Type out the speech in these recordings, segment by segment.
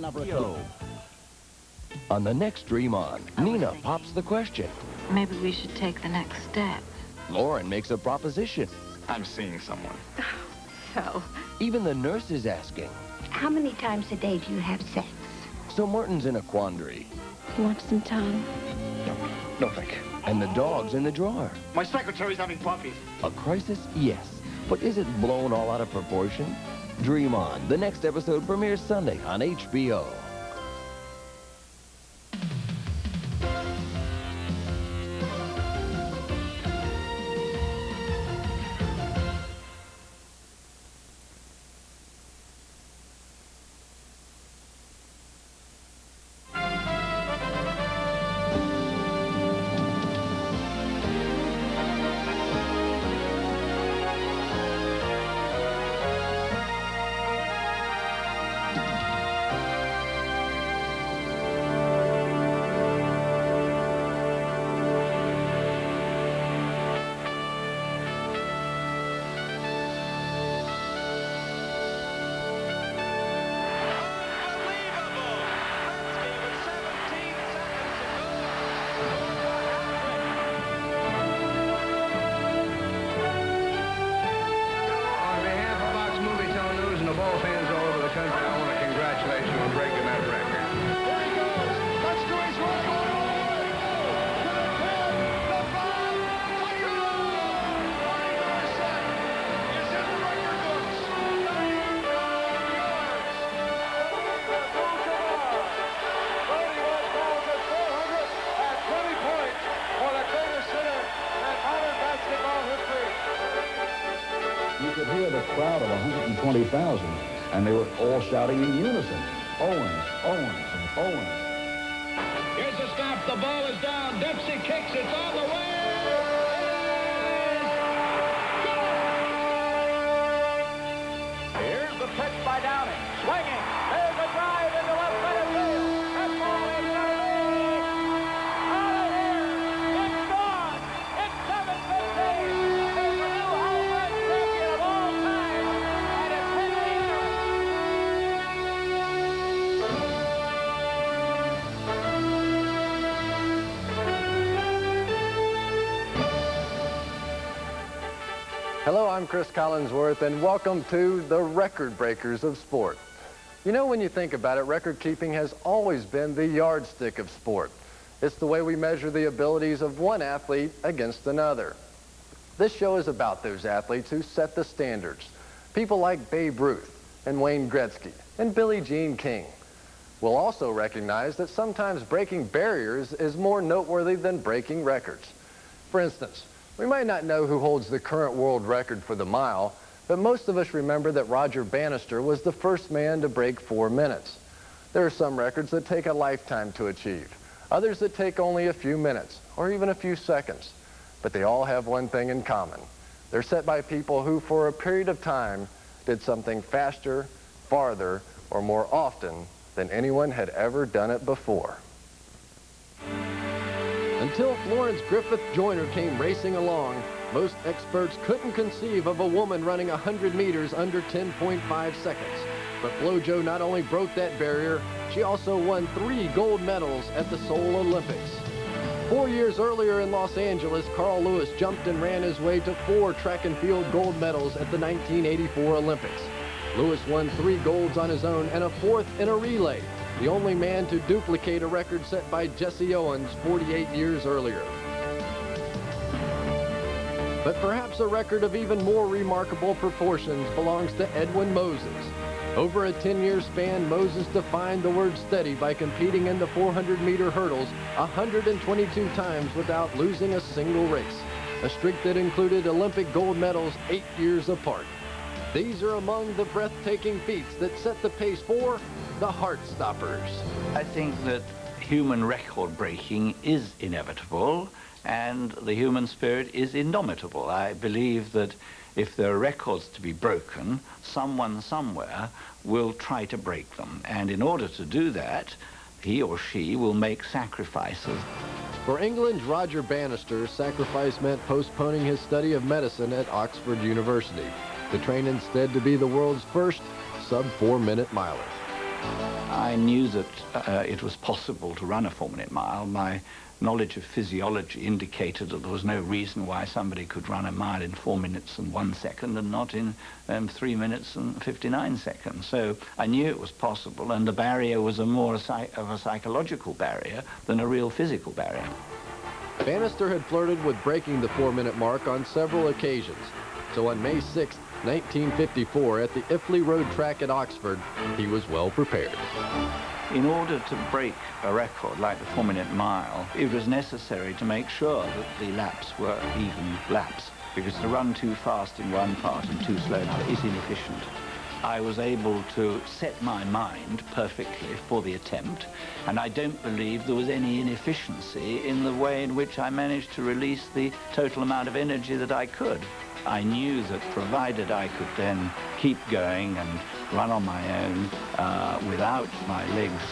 HBO. On the next Dream On, Nina pops the question. Maybe we should take the next step. Lauren makes a proposition. I'm seeing someone. So? Even the nurse is asking. How many times a day do you have sex? So Martin's in a quandary. You want some time? No, thank you. And the dog's in the drawer. My secretary's having puppies. A crisis? Yes. But is it blown all out of proportion? Dream On. The next episode premieres Sunday on HBO. You could hear the crowd of 120,000, and they were all shouting in unison, Owens, Owens, Owens. Here's the snap. The ball is down. Dempsey kicks. It's on the way. Here's the pitch by Downing. Swinging. There's a drive into left center field. That ball is going to be out of here. It's gone. It's 7:15. There's a new home run champion of all time. And it's Henry Aaron. Hello, I'm Chris Collinsworth, and welcome to the Record Breakers of Sport. You know, when you think about it, record keeping has always been the yardstick of sport. It's the way we measure the abilities of one athlete against another. This show is about those athletes who set the standards. People like Babe Ruth and Wayne Gretzky and Billie Jean King. We'll also recognize that sometimes breaking barriers is more noteworthy than breaking records. For instance, we might not know who holds the current world record for the mile, but most of us remember that Roger Bannister was the first man to break 4 minutes. There are some records that take a lifetime to achieve, others that take only a few minutes or even a few seconds. But they all have one thing in common. They're set by people who, for a period of time, did something faster, farther, or more often than anyone had ever done it before. Until Florence Griffith Joyner came racing along, most experts couldn't conceive of a woman running 100 meters under 10.5 seconds. But FloJo not only broke that barrier, she also won 3 gold medals at the Seoul Olympics. 4 years earlier in Los Angeles, Carl Lewis jumped and ran his way to 4 track and field gold medals at the 1984 Olympics. Lewis won 3 golds on his own and a 4th in a relay, the only man to duplicate a record set by Jesse Owens 48 years earlier. But perhaps a record of even more remarkable proportions belongs to Edwin Moses. Over a 10-year span, Moses defined the word steady by competing in the 400-meter hurdles 122 times without losing a single race, a streak that included Olympic gold medals 8 years apart. These are among the breathtaking feats that set the pace for the Heartstoppers. I think that human record breaking is inevitable and the human spirit is indomitable. I believe that if there are records to be broken, someone somewhere will try to break them. And in order to do that, he or she will make sacrifices. For England's Roger Bannister, sacrifice meant postponing his study of medicine at Oxford University to train instead to be the world's first sub-4-minute miler. I knew that it was possible to run a 4-minute mile. My knowledge of physiology indicated that there was no reason why somebody could run a mile in 4 minutes and 1 second and not in 3 minutes and 59 seconds. So I knew it was possible, and the barrier was of a psychological barrier than a real physical barrier. Bannister had flirted with breaking the 4-minute mark on several occasions. So on May 6, 1954, at the Iffley Road track at Oxford, he was well prepared. In order to break a record like the 4-minute mile, it was necessary to make sure that the laps were even laps, because to run too fast in one part and too slow in another is inefficient. I was able to set my mind perfectly for the attempt, and I don't believe there was any inefficiency in the way in which I managed to release the total amount of energy that I could. I knew that provided I could then keep going and run on my own without my legs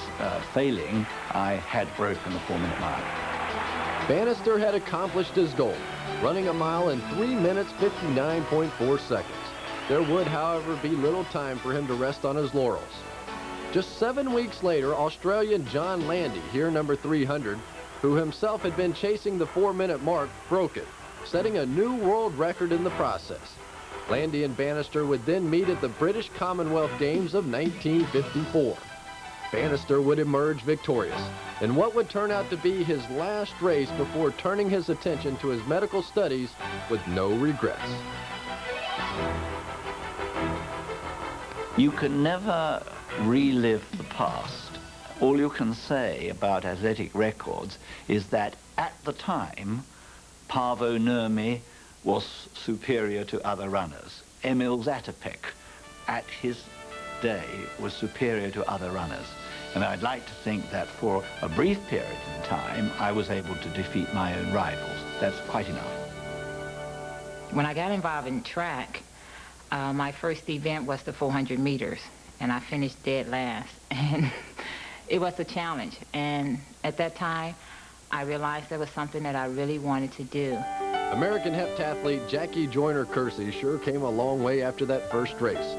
failing, I had broken the 4-minute mile. Bannister had accomplished his goal, running a mile in 3 minutes 59.4 seconds. There would, however, be little time for him to rest on his laurels. Just 7 weeks later, Australian John Landy, here number 300, who himself had been chasing the 4-minute mark, broke it, setting a new world record in the process. Landy and Bannister would then meet at the British Commonwealth Games of 1954. Bannister would emerge victorious in what would turn out to be his last race before turning his attention to his medical studies with no regrets. You can never relive the past. All you can say about athletic records is that at the time, Paavo Nurmi was superior to other runners. Emil Zatopek, at his day, was superior to other runners. And I'd like to think that for a brief period in time, I was able to defeat my own rivals. That's quite enough. When I got involved in track, my first event was the 400 meters, and I finished dead last. And it was a challenge. And at that time, I realized there was something that I really wanted to do. American heptathlete Jackie Joyner-Kersee sure came a long way after that first race.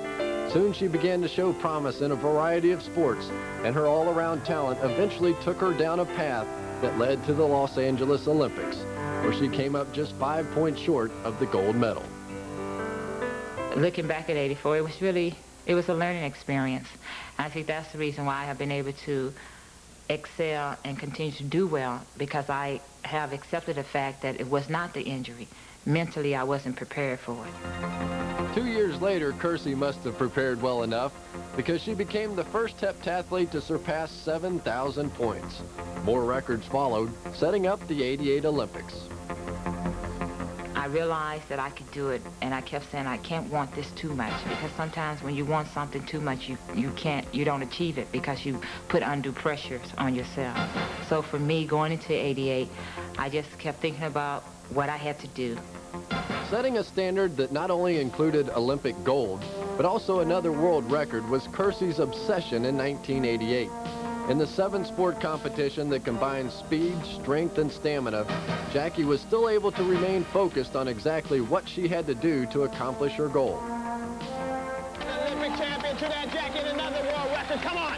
Soon she began to show promise in a variety of sports, and her all-around talent eventually took her down a path that led to the Los Angeles Olympics, where she came up just 5 points short of the gold medal. Looking back at '84, it was a learning experience. I think that's the reason why I've been able to excel and continue to do well, because I have accepted the fact that it was not the injury. Mentally, I wasn't prepared for it. 2 years later, Kersee must have prepared well enough, because she became the first heptathlete to surpass 7,000 points. More records followed, setting up the '88 Olympics. I realized that I could do it, and I kept saying I can't want this too much, because sometimes when you want something too much, you don't achieve it because you put undue pressures on yourself. So for me, going into '88, I just kept thinking about what I had to do. Setting a standard that not only included Olympic gold, but also another world record was Kersee's obsession in 1988. In the 7-sport competition that combines speed, strength, and stamina, Jackie was still able to remain focused on exactly what she had to do to accomplish her goal. Olympic champion to that Jackie, and another world record. Come on!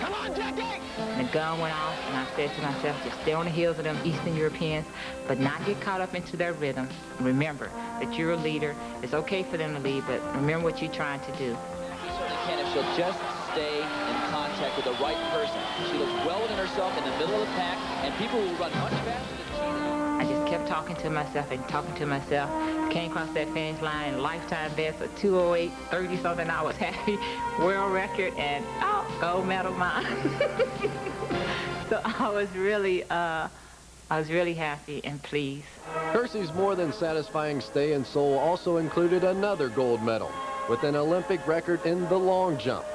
Come on, Jackie! And the gun went off, and I said to myself, just stay on the heels of them Eastern Europeans, but not get caught up into their rhythm. Remember that you're a leader. It's okay for them to lead, but remember what you're trying to do. She certainly can if she'll just stay in contact with the right person. She looks well within herself in the middle of the pack, and people will run much faster than she does. I just kept talking to myself and talking to myself. Came across that finish line, lifetime best of 2:08, 30-something. I was happy. World record, and gold medal mine. So I was really happy and pleased. Kersee's more than satisfying stay in Seoul also included another gold medal with an Olympic record in the long jump.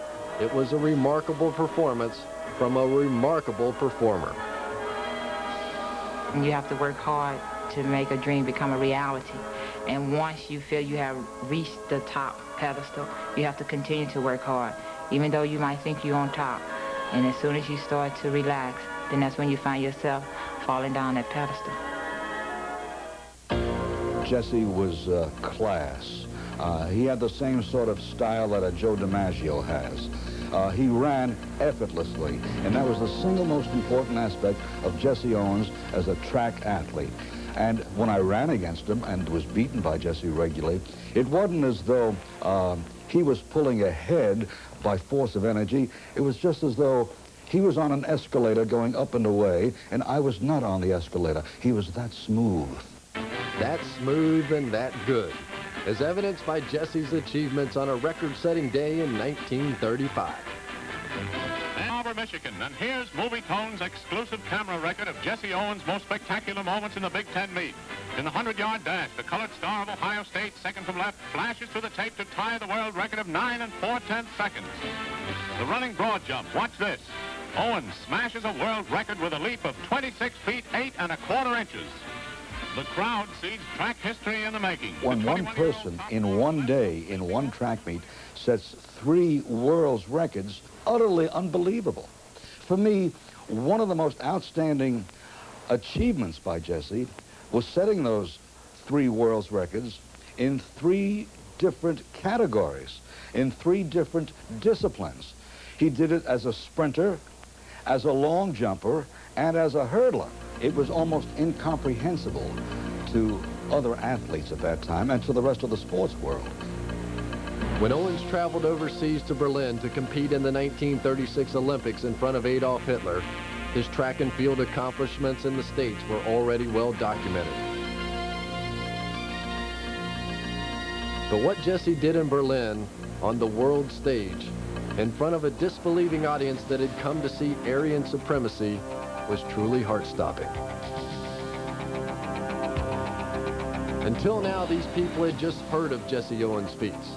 It was a remarkable performance from a remarkable performer. You have to work hard to make a dream become a reality. And once you feel you have reached the top pedestal, you have to continue to work hard, even though you might think you're on top. And as soon as you start to relax, then that's when you find yourself falling down that pedestal. Jesse was class. He had the same sort of style that a Joe DiMaggio has. He ran effortlessly, and that was the single most important aspect of Jesse Owens as a track athlete. And when I ran against him and was beaten by Jesse regularly, it wasn't as though he was pulling ahead by force of energy. It was just as though he was on an escalator going up and away, and I was not on the escalator. He was that smooth. That smooth and that good, as evidenced by Jesse's achievements on a record-setting day in 1935. Ann Arbor, Michigan, and here's Movietone's exclusive camera record of Jesse Owens' most spectacular moments in the Big Ten meet. In the 100-yard dash, the colored star of Ohio State, second from left, flashes through the tape to tie the world record of 9 4/10 seconds. The running broad jump, watch this. Owens smashes a world record with a leap of 26 feet 8 1/4 inches. The crowd sees track history in the making. When one person in one day, in one track meet, sets 3 world's records, utterly unbelievable. For me, one of the most outstanding achievements by Jesse was setting those 3 world's records in 3 different categories, in 3 different disciplines. He did it as a sprinter, as a long jumper, and as a hurdler. It was almost incomprehensible to other athletes at that time and to the rest of the sports world. When Owens traveled overseas to Berlin to compete in the 1936 Olympics in front of Adolf Hitler, his track and field accomplishments in the States were already well documented. But what Jesse did in Berlin on the world stage, in front of a disbelieving audience that had come to see Aryan supremacy, was truly heart-stopping. Until now, these people had just heard of Jesse Owens' feats.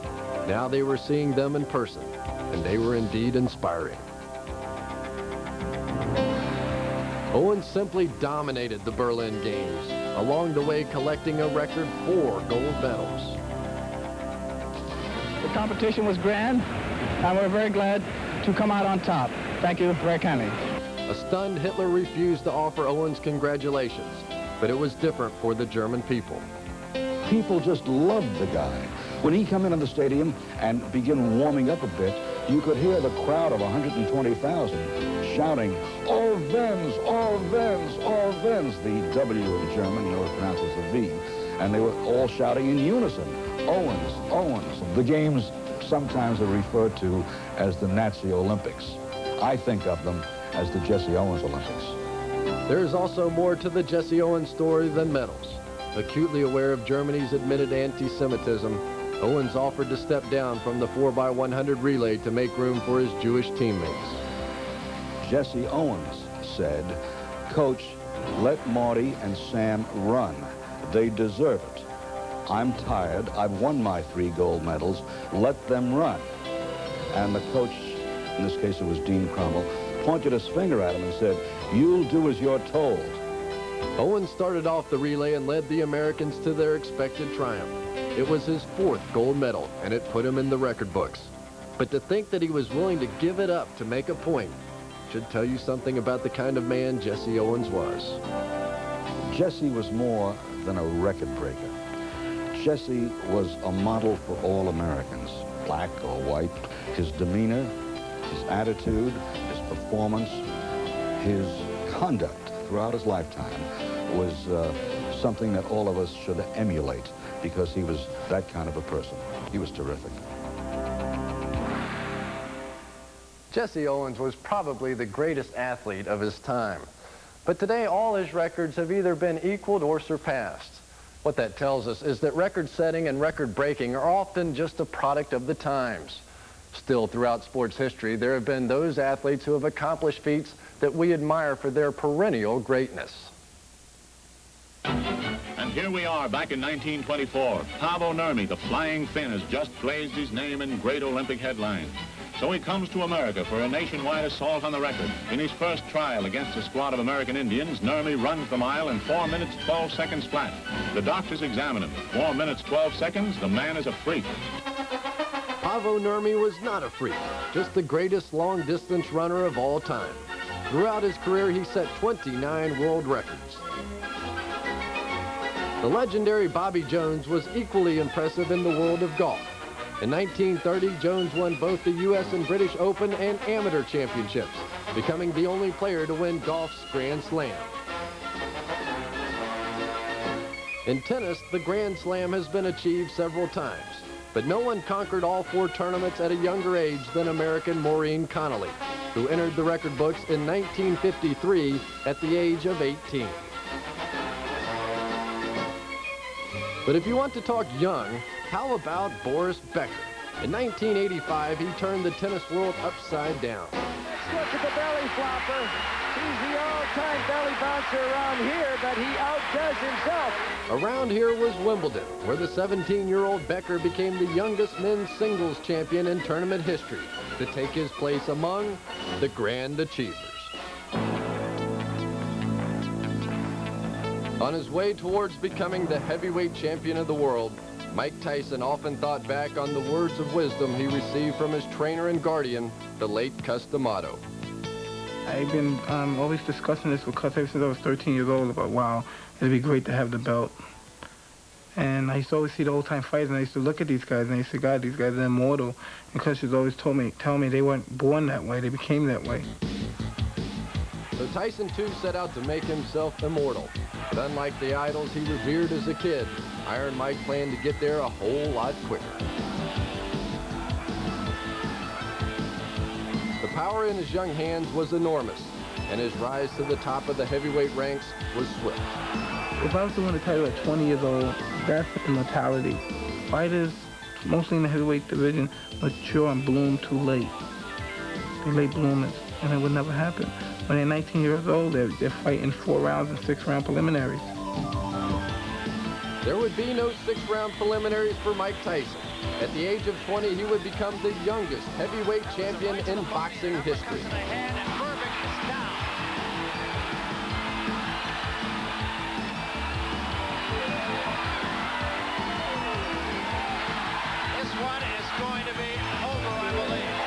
Now they were seeing them in person, and they were indeed inspiring. Owens simply dominated the Berlin Games, along the way collecting a record 4 gold medals. The competition was grand, and we're very glad to come out on top. Thank you very kindly. A stunned Hitler refused to offer Owens congratulations, but it was different for the German people. People just loved the guy. When he came into the stadium and began warming up a bit, you could hear the crowd of 120,000 shouting, "All Vens, all Vens, all Vens." The W in German, you know, it pronounces the V. And they were all shouting in unison, "Owens, Owens." The games sometimes are referred to as the Nazi Olympics. I think of them as the Jesse Owens Olympics. There's also more to the Jesse Owens story than medals. Acutely aware of Germany's admitted anti-Semitism, Owens offered to step down from the 4x100 relay to make room for his Jewish teammates. Jesse Owens said, "Coach, let Marty and Sam run. They deserve it. I'm tired. I've won my 3 gold medals. Let them run." And the coach, in this case it was Dean Crummell, pointed his finger at him and said, "You'll do as you're told." Owens started off the relay and led the Americans to their expected triumph. It was his 4th gold medal, and it put him in the record books. But to think that he was willing to give it up to make a point should tell you something about the kind of man Jesse Owens was. Jesse was more than a record breaker. Jesse was a model for all Americans, black or white. His demeanor, his attitude, his performance, his conduct throughout his lifetime was something that all of us should emulate, because he was that kind of a person. He was terrific. Jesse Owens was probably the greatest athlete of his time. But today, all his records have either been equaled or surpassed. What that tells us is that record setting and record breaking are often just a product of the times. Still, throughout sports history, there have been those athletes who have accomplished feats that we admire for their perennial greatness. And here we are back in 1924. Paavo Nurmi, the Flying Finn, has just blazed his name in great Olympic headlines. So he comes to America for a nationwide assault on the record. In his first trial against a squad of American Indians, Nurmi runs the mile in 4 minutes 12 seconds flat. The doctors examine him. 4 minutes 12 seconds, the man is a freak. Paavo Nurmi was not a freak, just the greatest long-distance runner of all time. Throughout his career, he set 29 world records. The legendary Bobby Jones was equally impressive in the world of golf. In 1930, Jones won both the U.S. and British Open and Amateur Championships, becoming the only player to win golf's Grand Slam. In tennis, the Grand Slam has been achieved several times, but no one conquered all 4 tournaments at a younger age than American Maureen Connolly, who entered the record books in 1953 at the age of 18. But if you want to talk young, how about Boris Becker? In 1985, he turned the tennis world upside down. Look at the belly flopper. He's the all-time belly bouncer around here, but he outdoes himself. Around here was Wimbledon, where the 17-year-old Becker became the youngest men's singles champion in tournament history to take his place among the grand achievers. On his way towards becoming the heavyweight champion of the world, Mike Tyson often thought back on the words of wisdom he received from his trainer and guardian, the late Cus D'Amato. I've been always discussing this with Cus ever since I was 13 years old about, wow, it'd be great to have the belt. And I used to always see the old-time fighters, and I used to look at these guys, and I used to say, God, these guys are immortal. And Cus used to always tell me they weren't born that way, they became that way. So Tyson, too, set out to make himself immortal. But unlike the idols he revered as a kid, Iron Mike planned to get there a whole lot quicker. The power in his young hands was enormous, and his rise to the top of the heavyweight ranks was swift. If I was to win the title at 20 years old, that's the mentality. Fighters, mostly in the heavyweight division, mature and bloom too late. They're late bloomers, and it would never happen. When they're 19 years old, they're fighting 4 rounds and 6-round preliminaries. There would be no 6-round preliminaries for Mike Tyson. At the age of 20, he would become the youngest heavyweight champion in boxing history. This one is going to be over, I believe.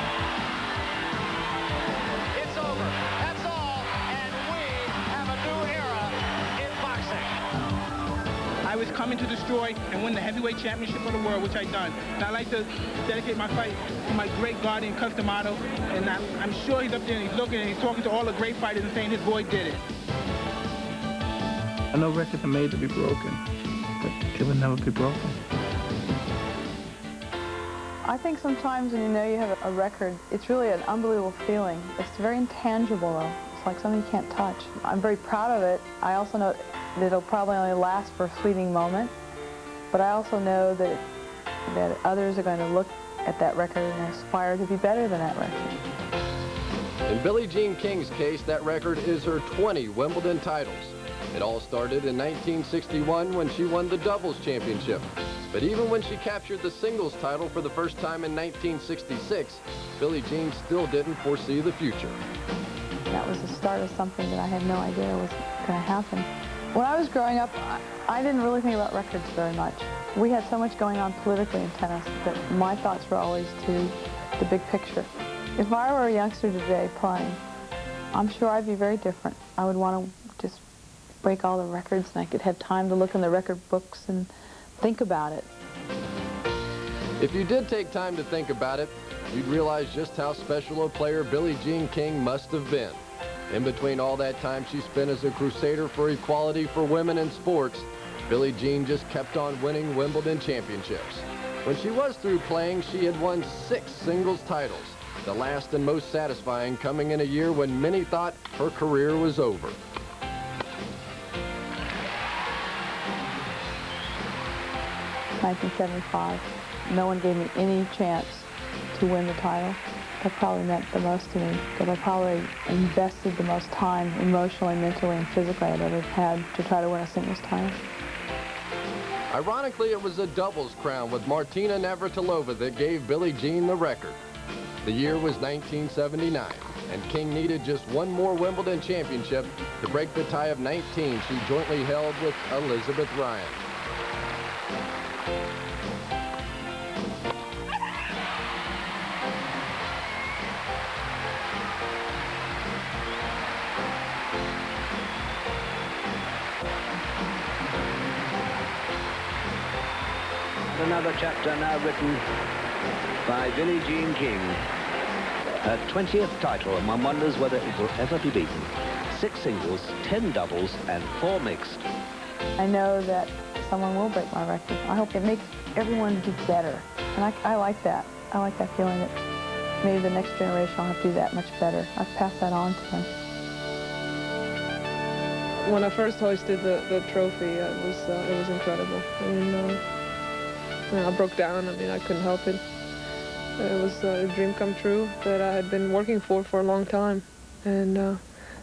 It's over. That's all. And we have a new era in boxing. I was coming to destroy and win the heavyweight championship of the world, which I done. And I'd like to dedicate my fight to my great guardian, Cus D'Amato. And I'm sure he's up there and he's looking and he's talking to all the great fighters and saying his boy did it. I know records are made to be broken, but they will never be broken. I think sometimes when you know you have a record, it's really an unbelievable feeling. It's very intangible, though. It's like something you can't touch. I'm very proud of it. I also know that it'll probably only last for a fleeting moment, but I also know that others are going to look at that record and aspire to be better than that record. In Billie Jean King's case, that record is her 20 Wimbledon titles. It all started in 1961 when she won the doubles championship. But even when she captured the singles title for the first time in 1966, Billie Jean still didn't foresee the future. That was the start of something that I had no idea was going to happen. When I was growing up, I didn't really think about records very much. We had so much going on politically in tennis that my thoughts were always to the big picture. If I were a youngster today playing, I'm sure I'd be very different. I would want to just break all the records, and I could have time to look in the record books and think about it. If you did take time to think about it, you'd realize just how special a player Billie Jean King must have been. In between all that time she spent as a crusader for equality for women in sports, Billie Jean just kept on winning Wimbledon championships. When she was through playing, she had won 6 singles titles, the last and most satisfying coming in a year when many thought her career was over. $1975. No one gave me any chance to win the title. That probably meant the most to me, because I probably invested the most time emotionally, mentally, and physically I've ever had to try to win a singles title. Ironically, it was a doubles crown with Martina Navratilova that gave Billie Jean the record. The year was 1979, and King needed just one more Wimbledon championship to break the tie of 19 she jointly held with Elizabeth Ryan. Another chapter now written by Billie Jean King. Her 20th title, and one wonders whether it will ever be beaten. 6 singles, 10 doubles, and 4 mixed. I know that someone will break my record. I hope it makes everyone do better. And I like that. I like that feeling that maybe the next generation will have to do that much better. I've passed that on to them. When I first hoisted the trophy, it was incredible. I mean, I broke down. I mean, I couldn't help it. It was a dream come true that I had been working for a long time. And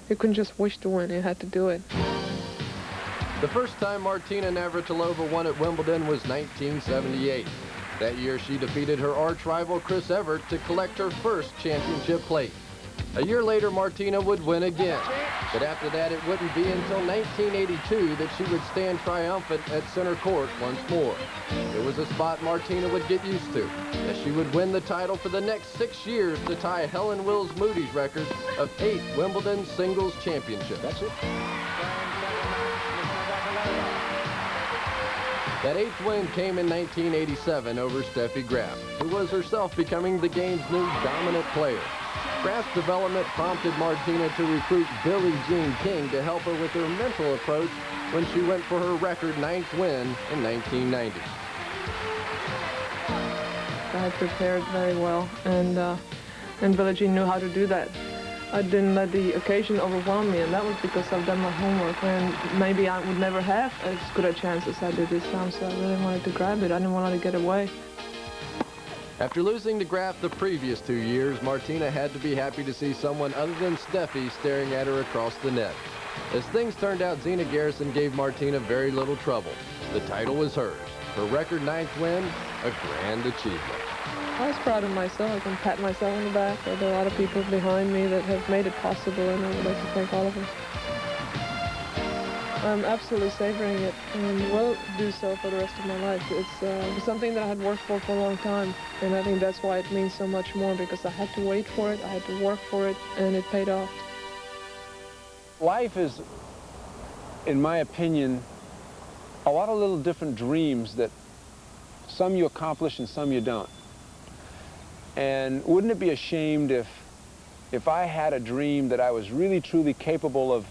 you couldn't just wish to win. You had to do it. The first time Martina Navratilova won at Wimbledon was 1978. That year, she defeated her arch-rival Chris Evert to collect her first championship plate. A year later, Martina would win again. But after that, it wouldn't be until 1982 that she would stand triumphant at center court once more. It was a spot Martina would get used to, as she would win the title for the next 6 years to tie Helen Wills Moody's record of 8 Wimbledon singles championships. That's it. That 8th win came in 1987 over Steffi Graf, who was herself becoming the game's new dominant player. Graf's development prompted Martina to recruit Billie Jean King to help her with her mental approach when she went for her record 9th win in 1990. I had prepared very well, and Billie Jean knew how to do that. I didn't let the occasion overwhelm me, and that was because I've done my homework, and maybe I would never have as good a chance as I did this time, so I really wanted to grab it. I didn't want her to get away. After losing to Graf the previous 2 years, Martina had to be happy to see someone other than Steffi staring at her across the net. As things turned out, Zina Garrison gave Martina very little trouble. The title was hers. Her record 9th win, a grand achievement. I was proud of myself. I can pat myself on the back. There are a lot of people behind me that have made it possible, and I would like to thank all of them. I'm absolutely savoring it, and will do so for the rest of my life. It's something that I had worked for a long time, and I think that's why it means so much more, because I had to wait for it, I had to work for it, and it paid off. Life is, in my opinion, a lot of little different dreams that some you accomplish and some you don't. And wouldn't it be ashamed if I had a dream that I was really truly capable of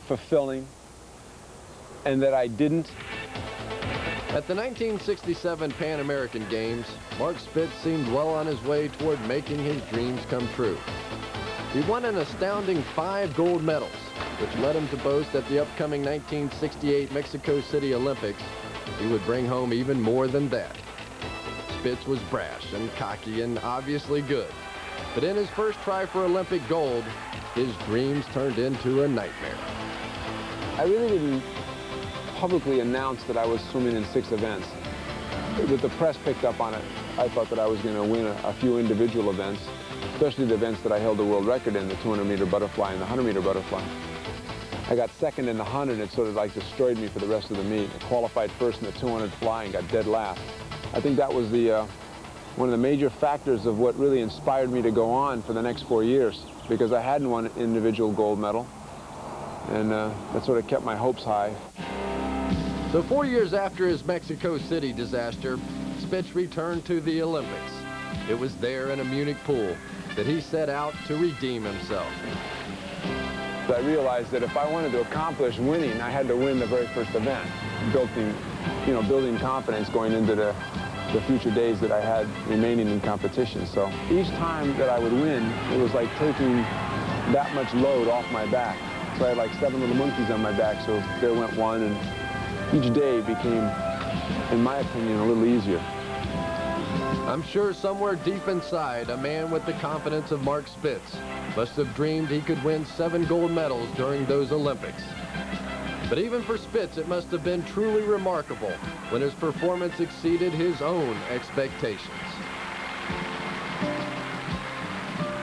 fulfilling and that I didn't? At the 1967 Pan American Games, Mark Spitz seemed well on his way toward making his dreams come true. He won an astounding 5 gold medals, which led him to boast at the upcoming 1968 Mexico City Olympics he would bring home even more than that. Spitz was brash and cocky and obviously good, but in his first try for Olympic gold, his dreams turned into a nightmare. I really didn't publicly announce that I was swimming in 6 events. With the press picked up on it, I thought that I was going to win a few individual events, especially the events that I held the world record in, the 200-meter butterfly and the 100-meter butterfly. I got second in the 100, and it sort of like destroyed me for the rest of the meet. I qualified first in the 200 fly and got dead last. I think that was one of the major factors of what really inspired me to go on for the next 4 years, because I hadn't won an individual gold medal, and that sort of kept my hopes high. So 4 years after his Mexico City disaster, Spitz returned to the Olympics. It was there in a Munich pool that he set out to redeem himself. I realized that if I wanted to accomplish winning, I had to win the very first event, building confidence going into the future days that I had remaining in competition. So each time that I would win, it was like taking that much load off my back. So I had like 7 little monkeys on my back, so there went one, and each day became, in my opinion, a little easier. I'm sure somewhere deep inside, a man with the confidence of Mark Spitz must have dreamed he could win 7 gold medals during those Olympics. But even for Spitz, it must have been truly remarkable when his performance exceeded his own expectations.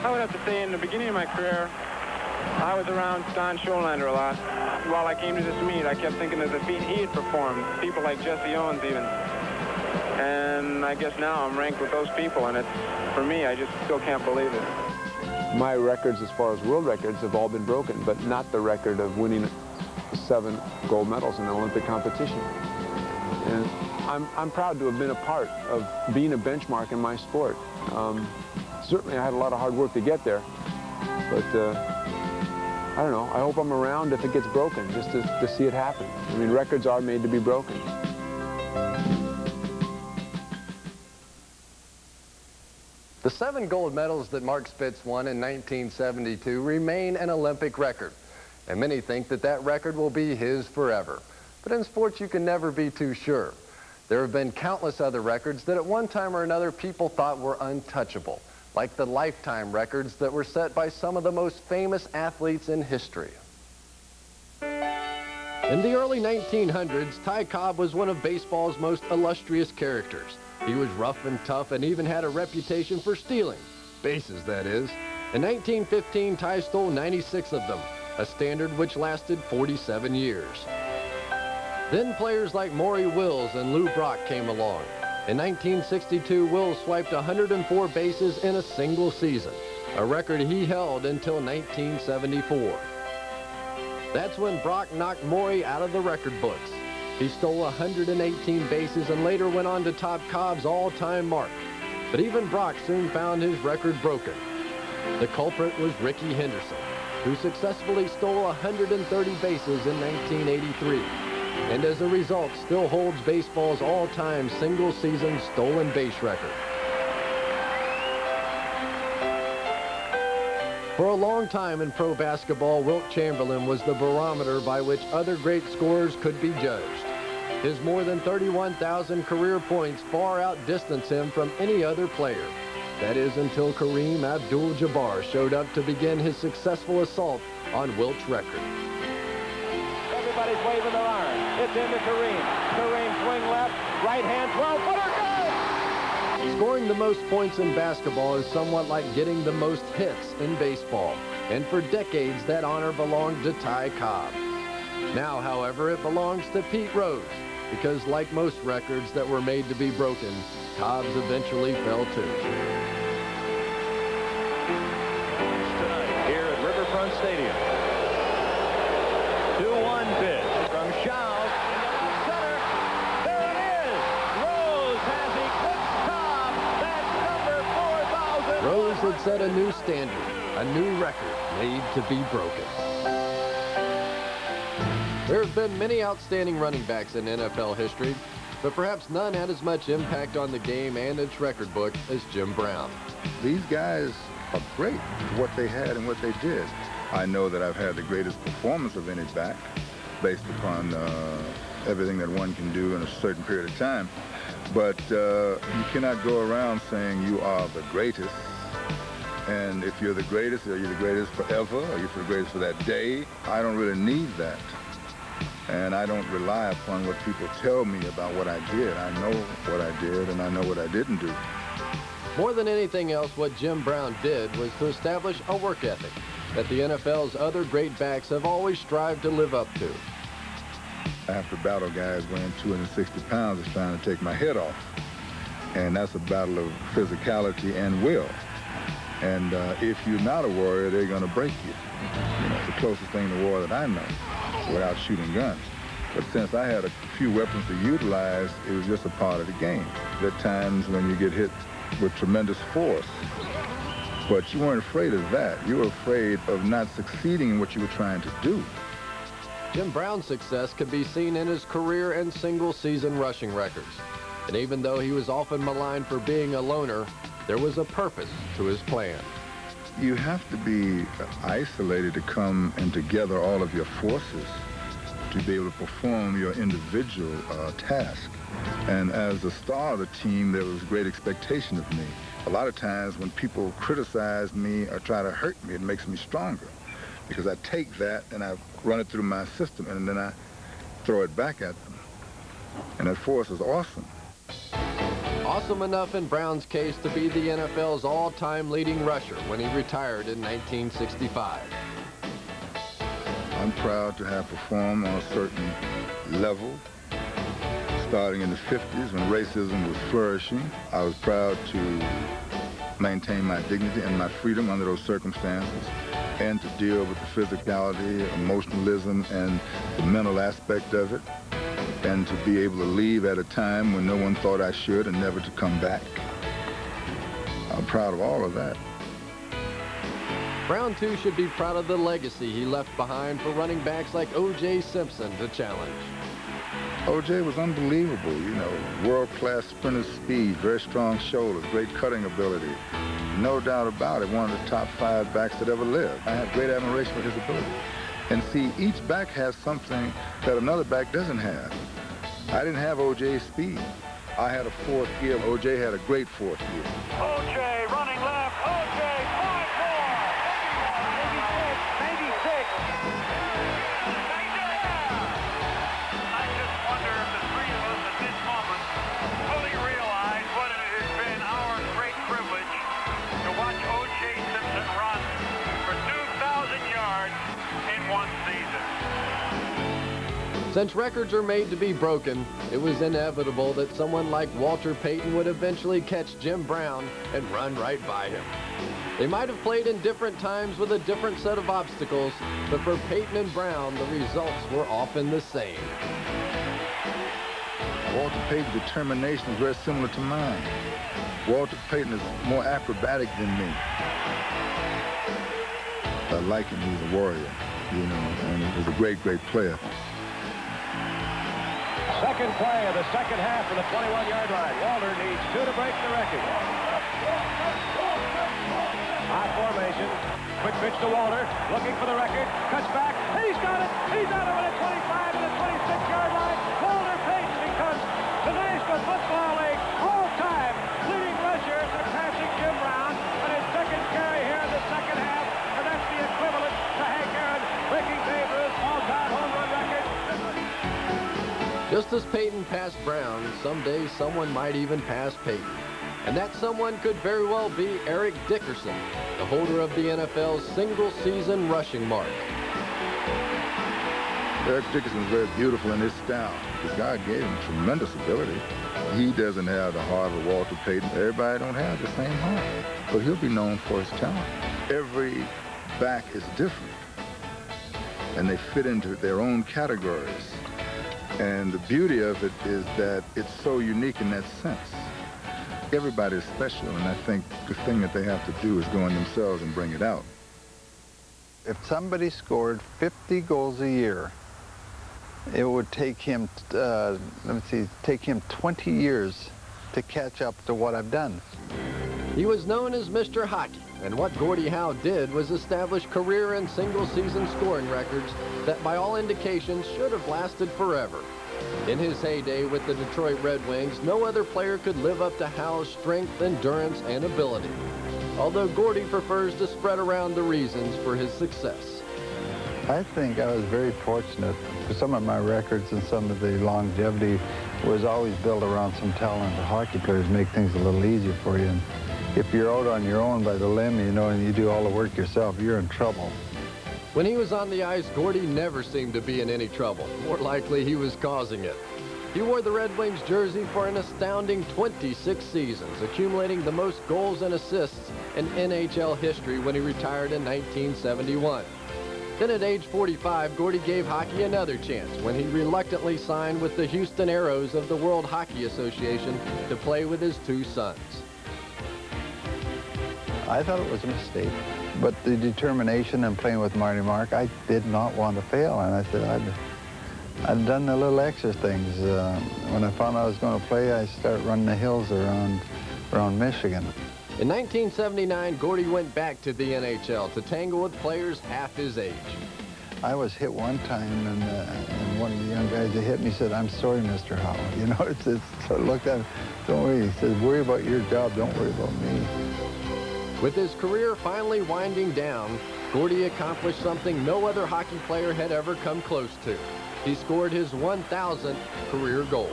I would have to say in the beginning of my career, I was around Don Scholander a lot. While I came to this meet, I kept thinking of the feat he had performed, people like Jesse Owens even. And I guess now I'm ranked with those people, and for me, I just still can't believe it. My records as far as world records have all been broken, but not the record of winning 7 gold medals in an Olympic competition. And I'm proud to have been a part of being a benchmark in my sport. Certainly I had a lot of hard work to get there, but I don't know. I hope I'm around if it gets broken, just to see it happen. I mean, records are made to be broken. The 7 gold medals that Mark Spitz won in 1972 remain an Olympic record, and many think that that record will be his forever. But in sports, you can never be too sure. There have been countless other records that at one time or another people thought were untouchable, like the lifetime records that were set by some of the most famous athletes in history. In the early 1900s, Ty Cobb was one of baseball's most illustrious characters. He was rough and tough and even had a reputation for stealing. Bases, that is. In 1915, Ty stole 96 of them, a standard which lasted 47 years. Then players like Maury Wills and Lou Brock came along. In 1962, Wills swiped 104 bases in a single season, a record he held until 1974. That's when Brock knocked Maury out of the record books. He stole 118 bases and later went on to top Cobb's all-time mark. But even Brock soon found his record broken. The culprit was Rickey Henderson, who successfully stole 130 bases in 1983, and as a result still holds baseball's all-time single-season stolen base record. For a long time in pro basketball, Wilt Chamberlain was the barometer by which other great scorers could be judged. His more than 31,000 career points far outdistanced him from any other player. That is until Kareem Abdul-Jabbar showed up to begin his successful assault on Wilt's record. Everybody's waving their arm. It's into Kareem. Kareem swing left, right hand 12-footer, good! Scoring the most points in basketball is somewhat like getting the most hits in baseball. And for decades, that honor belonged to Ty Cobb. Now, however, it belongs to Pete Rose, because like most records that were made to be broken, Cobb's eventually fell too. Tonight, here at Riverfront Stadium. 2-1 pitch from Shaw. Center. There it is. Rose has eclipsed Cobb. That's number 4,000. Rose had set a new standard, a new record made to be broken. There have been many outstanding running backs in NFL history, but perhaps none had as much impact on the game and its record book as Jim Brown. These guys are great for what they had and what they did. I know that I've had the greatest performance of any back based upon everything that one can do in a certain period of time. But you cannot go around saying you are the greatest. And if you're the greatest, are you the greatest forever? Are you the greatest for that day? I don't really need that. And I don't rely upon what people tell me about what I did. I know what I did, and I know what I didn't do. More than anything else, what Jim Brown did was to establish a work ethic that the NFL's other great backs have always strived to live up to. I have to battle guys weighing 260 pounds that's trying to take my head off. And that's a battle of physicality and will. And if you're not a warrior, they're going to break you. You know, it's the closest thing to war that I know, without shooting guns. But since I had a few weapons to utilize, it was just a part of the game. There are times when you get hit with tremendous force, but you weren't afraid of that. You were afraid of not succeeding in what you were trying to do. Jim Brown's success could be seen in his career and single-season rushing records. And even though he was often maligned for being a loner, there was a purpose to his plan. You have to be isolated to come and together all of your forces to be able to perform your individual task. And as the star of the team, there was great expectation of me. A lot of times when people criticize me or try to hurt me, it makes me stronger, because I take that and I run it through my system and then I throw it back at them. And that force is awesome. Awesome enough in Brown's case to be the NFL's all-time leading rusher when he retired in 1965. I'm proud to have performed on a certain level. Starting in the 50s when racism was flourishing, I was proud to maintain my dignity and my freedom under those circumstances, and to deal with the physicality, emotionalism, and the mental aspect of it. and to be able to leave at a time when no one thought I should and never to come back. I'm proud of all of that. Brown, too, should be proud of the legacy he left behind for running backs like O.J. Simpson to challenge. O.J. was unbelievable, you know, world-class sprinter speed, very strong shoulders, great cutting ability. No doubt about it, one of the top 5 backs that ever lived. I have great admiration for his ability. And see, each back has something that another back doesn't have. I didn't have O.J.'s speed. I had a fourth gear. O.J. had a great fourth gear. O.J. running left. O.J. 5 more. Maybe 6. I just wonder if the three of us at this moment fully realize what it has been our great privilege to watch O.J. Simpson run for 2,000 yards in one season. Since records are made to be broken, it was inevitable that someone like Walter Payton would eventually catch Jim Brown and run right by him. They might have played in different times with a different set of obstacles, but for Payton and Brown, the results were often the same. Walter Payton's determination is very similar to mine. Walter Payton is more acrobatic than me. I like him, he's a warrior, you know, and he was a great, great player. Second play of the second half of the 21-yard line. Walter needs 2 to break the record. High formation. Quick pitch to Walter. Looking for the record. Cuts back. He's got it. He's out of it at 25 and the 26-yard line. Walter Payton becomes the National Football League all-time leading rusher, surpassing Jim Brown on his second carry here in the second half. And that's the equivalent to Hank Aaron breaking Babe all-time home run record. Just as Payton passed Brown, someday someone might even pass Payton. And that someone could very well be Eric Dickerson, the holder of the NFL's single-season rushing mark. Eric Dickerson is very beautiful in his style. Because God gave him tremendous ability. He doesn't have the heart of Walter Payton. Everybody don't have the same heart. But he'll be known for his talent. Every back is different. And they fit into their own categories. And the beauty of it is that it's so unique in that sense. Everybody is special, and I think the thing that they have to do is go in themselves and bring it out. If somebody scored 50 goals a year, it would take him, take him 20 years to catch up to what I've done. He was known as Mr. Hockey, and what Gordie Howe did was establish career and single-season scoring records that by all indications should have lasted forever. In his heyday with the Detroit Red Wings, no other player could live up to Howe's strength, endurance, and ability. Although Gordie prefers to spread around the reasons for his success. I think I was very fortunate. Some of my records and some of the longevity was always built around some talented hockey players, make things a little easier for you. And if you're out on your own by the limb, you know, and you do all the work yourself, you're in trouble. When he was on the ice, Gordie never seemed to be in any trouble. More likely, he was causing it. He wore the Red Wings jersey for an astounding 26 seasons, accumulating the most goals and assists in NHL history when he retired in 1971. Then at age 45, Gordie gave hockey another chance when he reluctantly signed with the Houston Aeros of the World Hockey Association to play with his 2 sons. I thought it was a mistake, but the determination in playing with Marty Mark, I did not want to fail, and I said I'd done the little extra things. When I found I was going to play, I started running the hills around Michigan. In 1979, Gordie went back to the NHL to tangle with players half his age. I was hit one time, and one of the young guys that hit me said, "I'm sorry, Mr. Howe." You know, so I looked at him, "Don't worry." He says, "Worry about your job, don't worry about me." With his career finally winding down, Gordie accomplished something no other hockey player had ever come close to. He scored his 1,000th career goal.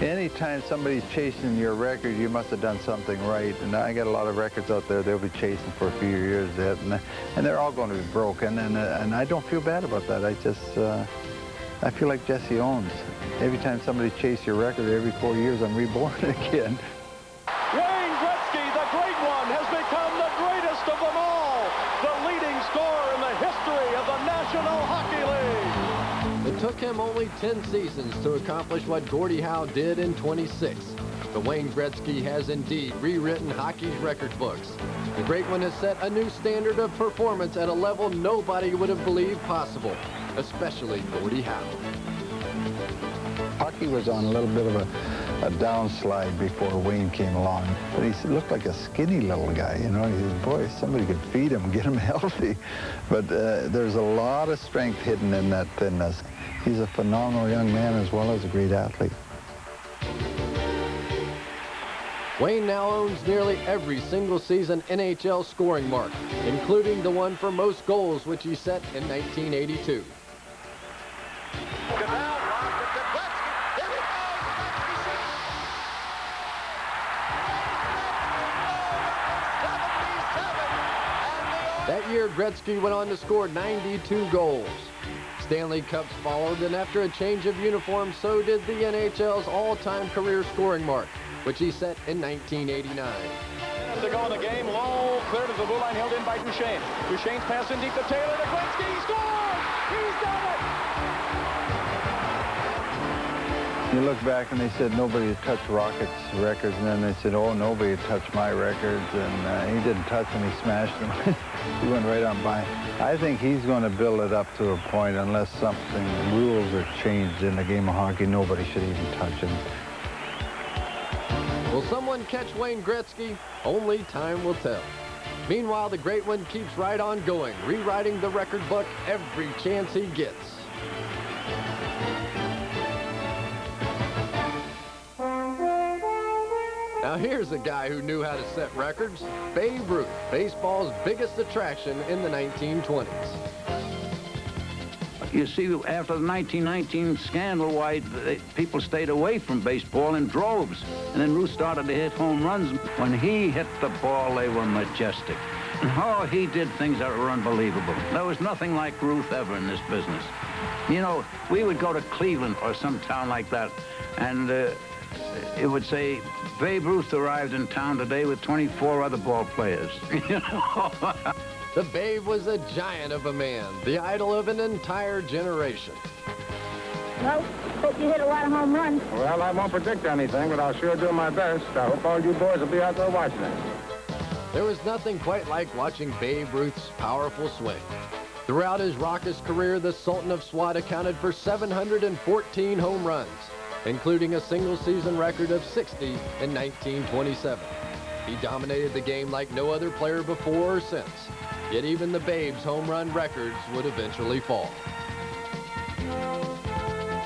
Anytime somebody's chasing your record, you must have done something right. And I got a lot of records out there they'll be chasing for a few years yet, and they're all going to be broken. And I don't feel bad about that. I feel like Jesse Owens. Every time somebody chases your record, every 4 years, I'm reborn again. Wayne Gretzky, the great one, has become the greatest of them all. The leading scorer in the history of the National Hockey League. took him only 10 seasons to accomplish what Gordie Howe did in 26. But Wayne Gretzky has indeed rewritten hockey's record books. The great one has set a new standard of performance at a level nobody would have believed possible, especially Gordie Howe. Hockey was on a little bit of a downslide before Wayne came along. But he looked like a skinny little guy, you know. He said, boy, somebody could feed him, get him healthy. But there's a lot of strength hidden in that thinness. He's a phenomenal young man as well as a great athlete. Wayne now owns nearly every single season NHL scoring mark, including the one for most goals, which he set in 1982. That year, Gretzky went on to score 92 goals. Stanley Cups followed, and after a change of uniform, so did the NHL's all-time career scoring mark, which he set in 1989. Minutes to go in the game. Low, clear to the blue line, held in by Duchesne. Duchesne's pass in deep to Taylor to Gretzky. He scores! He's done it! You look back and they said nobody had touched Rocket's records, and then they said, oh, nobody had touched my records, and he didn't touch them, he smashed them. He went right on by. I think he's going to build it up to a point, unless rules are changed in the game of hockey, nobody should even touch him. Will someone catch Wayne Gretzky? Only time will tell. Meanwhile, the great one keeps right on going, rewriting the record book every chance he gets. Now here's a guy who knew how to set records, Babe Ruth, baseball's biggest attraction in the 1920s. You see, after the 1919 scandal, why people stayed away from baseball in droves. And then Ruth started to hit home runs. When he hit the ball, they were majestic. Oh, he did things that were unbelievable. There was nothing like Ruth ever in this business. You know, we would go to Cleveland or some town like that, and it would say, Babe Ruth arrived in town today with 24 other ball players. You know? The Babe was a giant of a man, the idol of an entire generation. Well, hope you hit a lot of home runs. Well, I won't predict anything, but I'll sure do my best. I hope all you boys will be out there watching it. There was nothing quite like watching Babe Ruth's powerful swing. Throughout his raucous career, the Sultan of Swat accounted for 714 home runs, including a single-season record of 60 in 1927. He dominated the game like no other player before or since, yet even the Babe's home run records would eventually fall.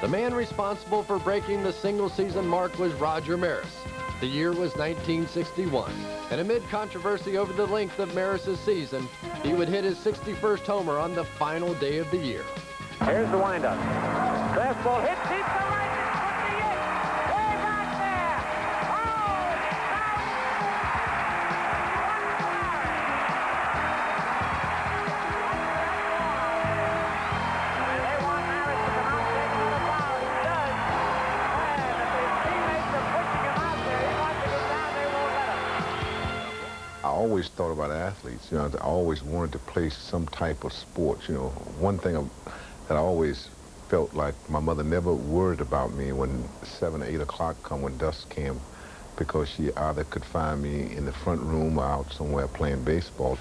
The man responsible for breaking the single-season mark was Roger Maris. The year was 1961, and amid controversy over the length of Maris's season, he would hit his 61st homer on the final day of the year. Here's the windup. Fastball hit deep to right. I always thought about athletes. You know, I always wanted to play some type of sport. You know, one thing that I always felt like my mother never worried about me when 7 or 8 o'clock come when dusk came, because she either could find me in the front room or out somewhere playing baseball.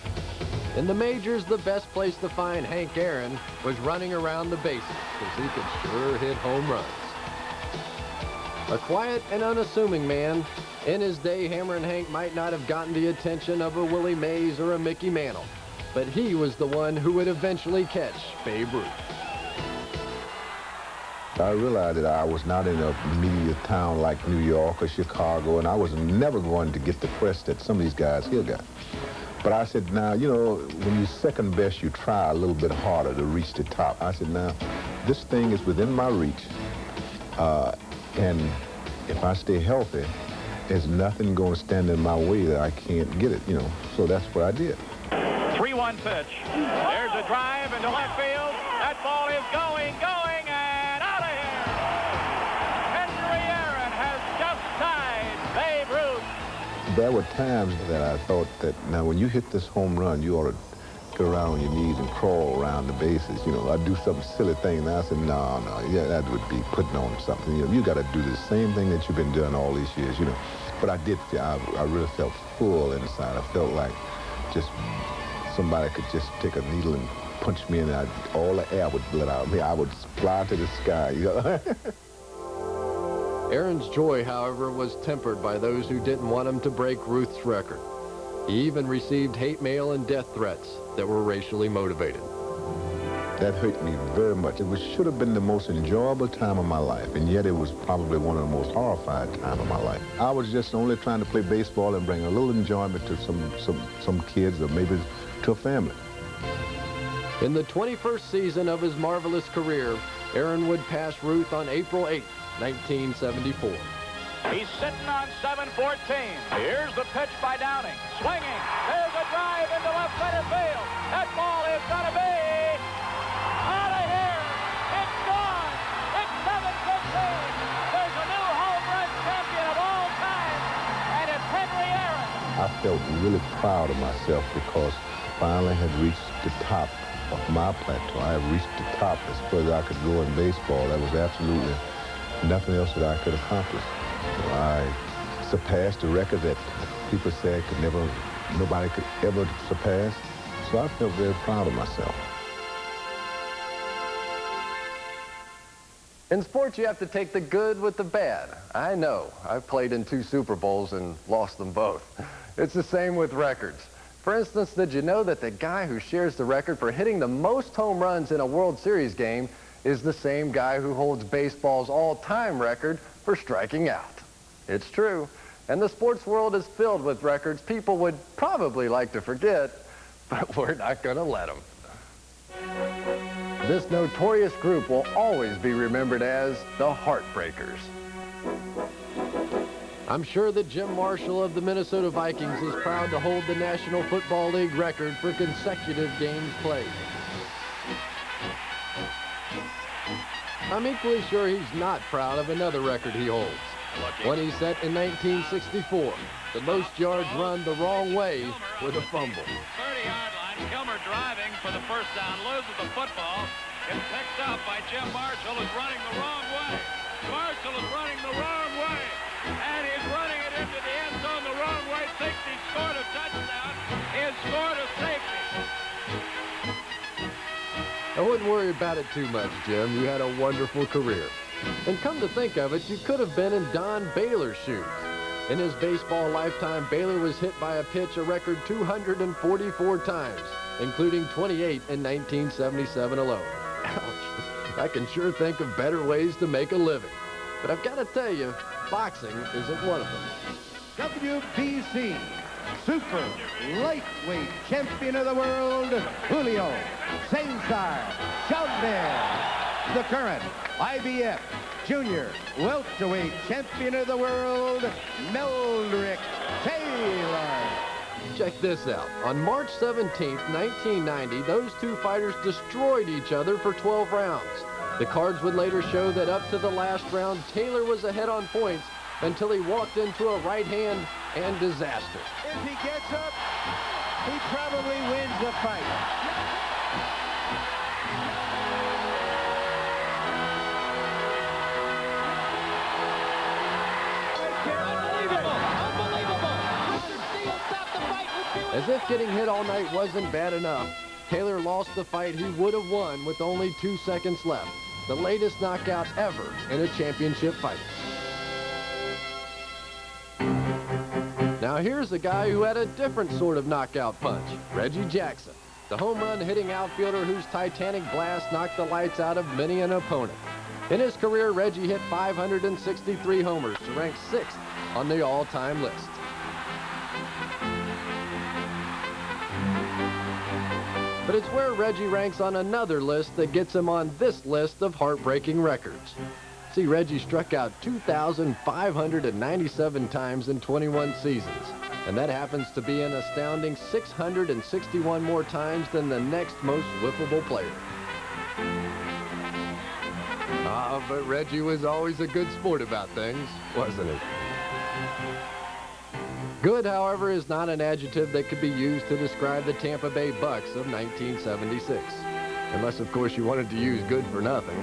In the majors, the best place to find Hank Aaron was running around the bases, because he could sure hit home runs. A quiet and unassuming man, in his day, Hammerin' Hank might not have gotten the attention of a Willie Mays or a Mickey Mantle, but he was the one who would eventually catch Babe Ruth. I realized that I was not in a media town like New York or Chicago, and I was never going to get the press that some of these guys here got. But I said, now, you know, when you're second best, you try a little bit harder to reach the top. I said, now, this thing is within my reach, and if I stay healthy, there's nothing going to stand in my way that I can't get it, you know. So that's what I did. 3-1 pitch. There's a drive into left field. That ball is going, and out of here. Henry Aaron has just tied Babe Ruth. There were times that I thought that, now, when you hit this home run, you ought to get around on your knees and crawl around the bases. You know, I'd do some silly thing, and I said, no, yeah, that would be putting on something. You know, you got to do the same thing that you've been doing all these years, you know. But I did feel, I really felt full inside. I felt like just somebody could just take a needle and punch me in, and all the air would let out of me. I would fly to the sky, you know. Aaron's joy, however, was tempered by those who didn't want him to break Ruth's record. He even received hate mail and death threats that were racially motivated. That hurt me very much. It should have been the most enjoyable time of my life, and yet it was probably one of the most horrified times of my life. I was just only trying to play baseball and bring a little enjoyment to some kids, or maybe to a family. In the 21st season of his marvelous career, Aaron would pass Ruth on April 8, 1974. He's sitting on 7-14. Here's the pitch by Downing. Swinging. There's a drive into left center field. That ball is going to be out of here. It's gone. It's 7-15. There's a new home run champion of all time, and it's Henry Aaron. I felt really proud of myself because I finally had reached the top of my plateau. I had reached the top as far as I could go in baseball. There was absolutely nothing else that I could accomplish. I surpassed the record that people said nobody could ever surpass. So I felt very proud of myself. In sports, you have to take the good with the bad. I know. I've played in 2 Super Bowls and lost them both. It's the same with records. For instance, did you know that the guy who shares the record for hitting the most home runs in a World Series game is the same guy who holds baseball's all-time record for striking out? It's true. And the sports world is filled with records people would probably like to forget, but we're not going to let them. This notorious group will always be remembered as the Heartbreakers. I'm sure that Jim Marshall of the Minnesota Vikings is proud to hold the National Football League record for consecutive games played. I'm equally sure he's not proud of another record he holds. One he set in 1964, the most yards run the wrong way with a fumble. 30-yard line, Kilmer driving for the first down, loses the football. It's picked up by Jim Marshall, who's running the wrong way. Marshall is running the wrong way, and he's running it into the end zone the wrong way. Thinks he scored a touchdown. He has scored a safety. I wouldn't worry about it too much, Jim. You had a wonderful career. And come to think of it, you could have been in Don Baylor's shoes. In his baseball lifetime, Baylor was hit by a pitch a record 244 times, including 28 in 1977 alone. Ouch. I can sure think of better ways to make a living. But I've got to tell you, boxing isn't one of them. WBC Super Lightweight Champion of the World, Julio Cesar Chavez. The current IBF Junior Welterweight Champion of the World, Meldrick Taylor. Check this out. On March 17th, 1990, those two fighters destroyed each other for 12 rounds. The cards would later show that up to the last round, Taylor was ahead on points until he walked into a right hand and disaster. If he gets up, he probably wins the fight. As if getting hit all night wasn't bad enough, Taylor lost the fight he would have won with only 2 seconds left, the latest knockout ever in a championship fight. Now here's a guy who had a different sort of knockout punch, Reggie Jackson, the home run hitting outfielder whose titanic blast knocked the lights out of many an opponent. In his career, Reggie hit 563 homers to rank 6th on the all-time list. But it's where Reggie ranks on another list that gets him on this list of heartbreaking records. See, Reggie struck out 2,597 times in 21 seasons, and that happens to be an astounding 661 more times than the next most whiffable player. But Reggie was always a good sport about things, wasn't he? Good, however, is not an adjective that could be used to describe the Tampa Bay Bucks of 1976. Unless, of course, you wanted to use good for nothing.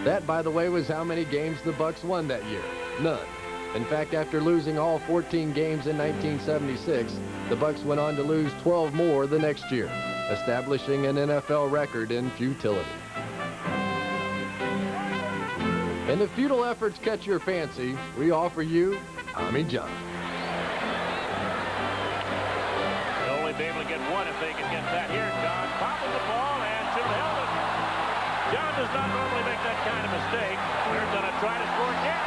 That, by the way, was how many games the Bucks won that year. None. In fact, after losing all 14 games in 1976, the Bucks went on to lose 12 more the next year, establishing an NFL record in futility. And if futile efforts catch your fancy, we offer you Tommy John. They'll only be able to get one if they can get that. Here, John popping the ball and should have held it. John does not normally make that kind of mistake. They're going to try to score again.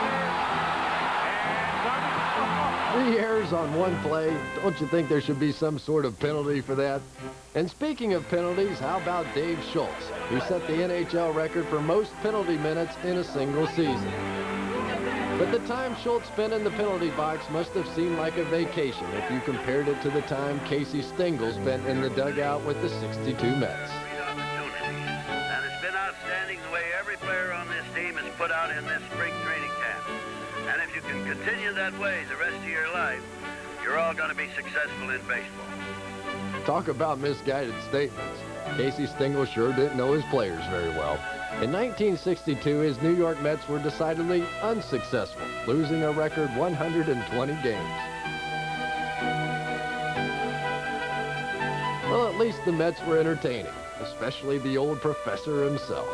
3 errors on one play. Don't you think there should be some sort of penalty for that? And speaking of penalties, how about Dave Schultz, who set the NHL record for most penalty minutes in a single season? But the time Schultz spent in the penalty box must have seemed like a vacation if you compared it to the time Casey Stengel spent in the dugout with the 62 Mets. And it's been outstanding the way every player on this team is put out in this spring training camp. And if you can continue that way the rest of your life, you're all going to be successful in baseball. Talk about misguided statements. Casey Stengel sure didn't know his players very well. In 1962, his New York Mets were decidedly unsuccessful, losing a record 120 games. Well, at least the Mets were entertaining, especially the old professor himself.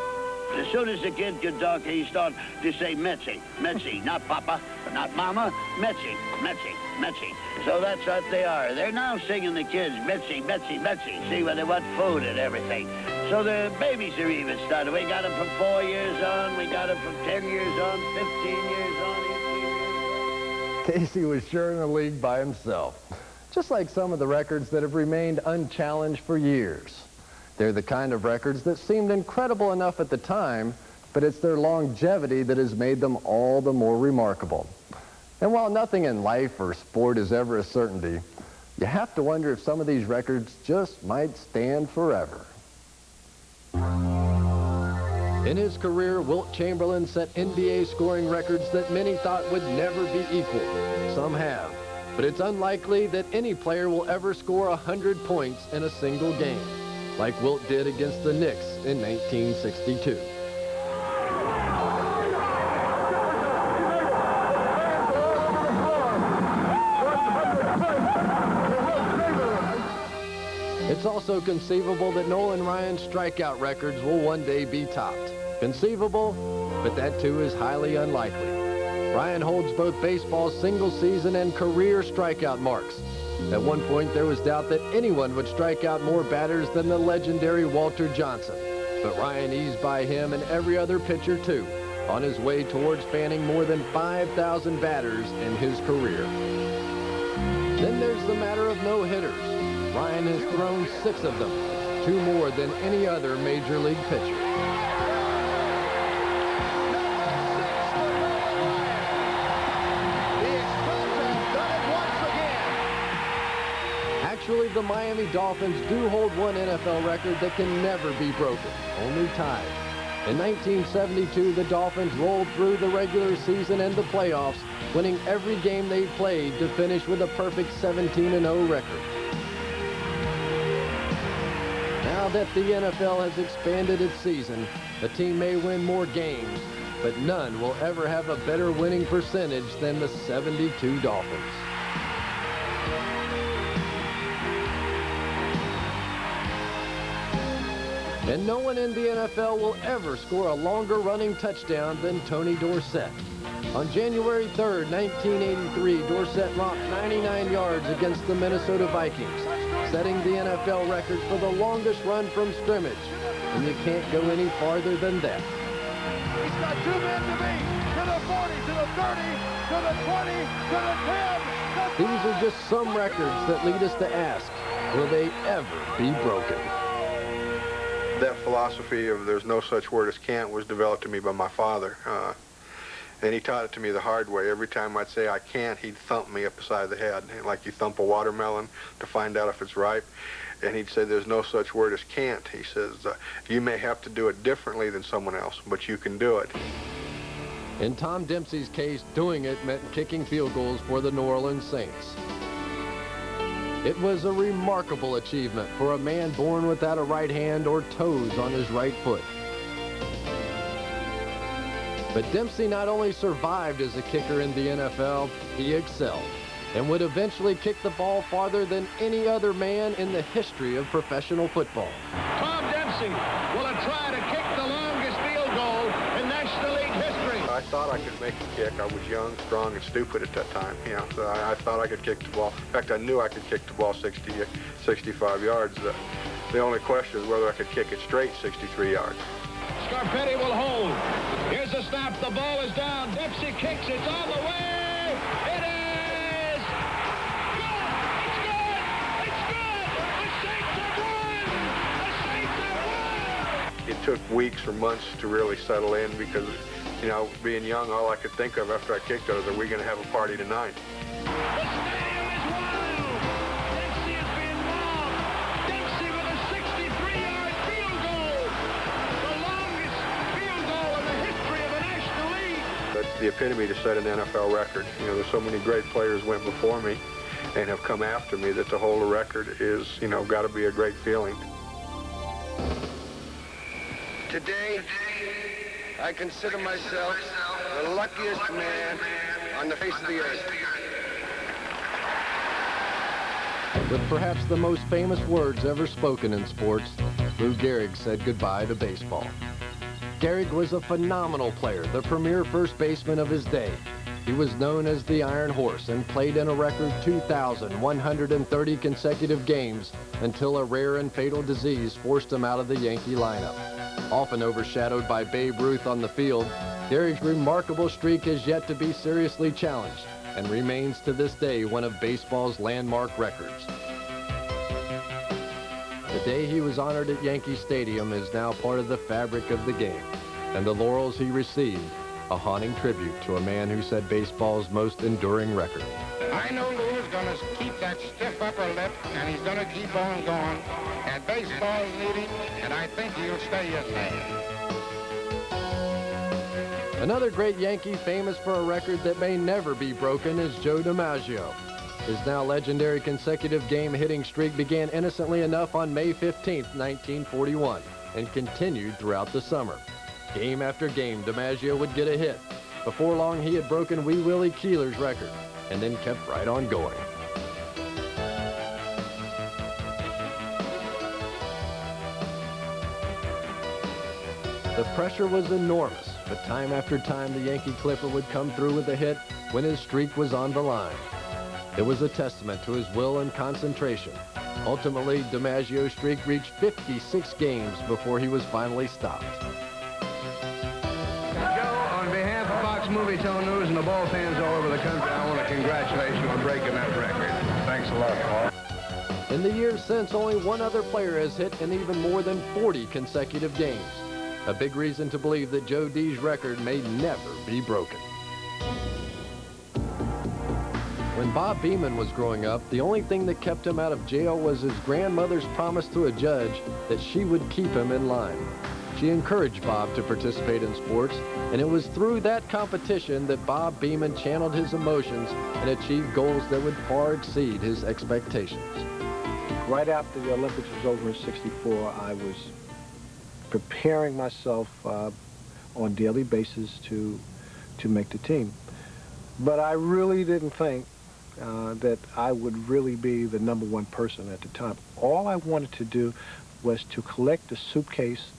As soon as the kid could talk, he started to say Metsy, Metsy, not Papa, not Mama, Metsy, Metsy, Metsy. So that's what they are. They're now singing the kids Metsy, Metsy, Metsy. See, when they want food and everything. So the babies are even started. We got them from 4 years on. We got them from 10 years on, 15 years on, 18 years on. Casey was sure in the league by himself. Just like some of the records that have remained unchallenged for years. They're the kind of records that seemed incredible enough at the time, but it's their longevity that has made them all the more remarkable. And while nothing in life or sport is ever a certainty, you have to wonder if some of these records just might stand forever. In his career, Wilt Chamberlain set NBA scoring records that many thought would never be equal. Some have, but it's unlikely that any player will ever score 100 points in a single game, like Wilt did against the Knicks in 1962. It's also conceivable that Nolan Ryan's strikeout records will one day be topped. Conceivable, but that too is highly unlikely. Ryan holds both baseball's single-season and career strikeout marks. At one point, there was doubt that anyone would strike out more batters than the legendary Walter Johnson. But Ryan eased by him and every other pitcher, too, on his way towards fanning more than 5,000 batters in his career. Then there's the matter of no-hitters. Ryan has thrown 6 of them, 2 more than any other major league pitcher. Actually, the Miami Dolphins do hold one NFL record that can never be broken, only tied. In 1972, the Dolphins rolled through the regular season and the playoffs, winning every game they played to finish with a perfect 17-0 record. Now that the NFL has expanded its season, the team may win more games, but none will ever have a better winning percentage than the 72 Dolphins. And no one in the NFL will ever score a longer running touchdown than Tony Dorsett. On January 3rd, 1983, Dorsett romped 99 yards against the Minnesota Vikings, setting the NFL record for the longest run from scrimmage. And you can't go any farther than that. He's got 2 men to beat. To the 40, to the 30, to the 20, to the 10. These are just some records that lead us to ask, will they ever be broken? That philosophy of there's no such word as can't was developed to me by my father. And he taught it to me the hard way. Every time I'd say I can't, he'd thump me up the side of the head, like you thump a watermelon to find out if it's ripe. And he'd say there's no such word as can't. He says, you may have to do it differently than someone else, but you can do it. In Tom Dempsey's case, doing it meant kicking field goals for the New Orleans Saints. It was a remarkable achievement for a man born without a right hand or toes on his right foot. But Dempsey not only survived as a kicker in the NFL, he excelled and would eventually kick the ball farther than any other man in the history of professional football. Tom Dempsey will try to kick the longest field goal in National League history. I thought I could make a kick. I was young, strong, and stupid at that time. You know, so I thought I could kick the ball. In fact, I knew I could kick the ball 60, 65 yards. The only question is whether I could kick it straight 63 yards. Scarpetti will hold. Here's the snap. The ball is down. Dempsey kicks. It's on the way. It is good. It's good. It's good. The Saints have won. The Saints have won. It took weeks or months to really settle in because, you know, being young, all I could think of after I kicked those, are we going to have a party tonight? That's the epitome to set an NFL record. You know, there's so many great players went before me and have come after me that to hold a record is, you know, got to be a great feeling. Today, I consider myself the luckiest man on the face of the earth. With perhaps the most famous words ever spoken in sports, Lou Gehrig said goodbye to baseball. Gehrig was a phenomenal player, the premier first baseman of his day. He was known as the Iron Horse and played in a record 2,130 consecutive games until a rare and fatal disease forced him out of the Yankee lineup. Often overshadowed by Babe Ruth on the field, Gehrig's remarkable streak is yet to be seriously challenged and remains to this day one of baseball's landmark records. The day he was honored at Yankee Stadium is now part of the fabric of the game, and the laurels he received, a haunting tribute to a man who set baseball's most enduring record. I know Lou's going to keep that stiff upper lip, and he's going to keep on going, and baseball's need him, and I think he'll stay in there. Another great Yankee famous for a record that may never be broken is Joe DiMaggio. His now legendary consecutive game hitting streak began innocently enough on May 15, 1941, and continued throughout the summer. Game after game, DiMaggio would get a hit. Before long, he had broken Wee Willie Keeler's record, and then kept right on going. The pressure was enormous, but time after time, the Yankee Clipper would come through with a hit when his streak was on the line. It was a testament to his will and concentration. Ultimately, DiMaggio's streak reached 56 games before he was finally stopped. Joe, on behalf of Fox Movie Tone News and the ball fans all over the country, I want to congratulate you on breaking that record. Thanks a lot, Paul. In the years since, only one other player has hit in even more than 40 consecutive games. A big reason to believe that Joe D's record may never be broken. When Bob Beamon was growing up, the only thing that kept him out of jail was his grandmother's promise to a judge that she would keep him in line. She encouraged Bob to participate in sports, and it was through that competition that Bob Beamon channeled his emotions and achieved goals that would far exceed his expectations. Right after the Olympics was over in '64, I was preparing myself on a daily basis to make the team. But I really didn't think that I would really be the #1 person at the time. All I wanted to do was to collect the suitcase,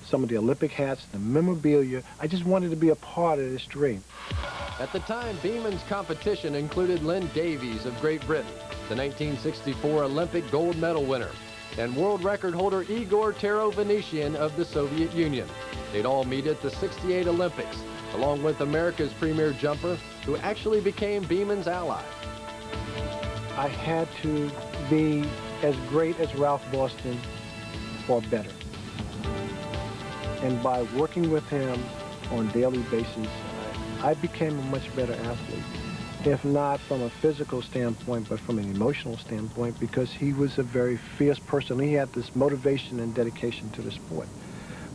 some of the Olympic hats, the memorabilia. I just wanted to be a part of this dream. At the time, Beamon's competition included Lynn Davies of Great Britain, the 1964 Olympic gold medal winner, and world record holder Igor Tero-Venetian of the Soviet Union. They'd all meet at the '68 Olympics, along with America's premier jumper, who actually became Beamon's ally. I had to be as great as Ralph Boston or better. And by working with him on a daily basis, I became a much better athlete. If not from a physical standpoint, but from an emotional standpoint, because he was a very fierce person. He had this motivation and dedication to the sport,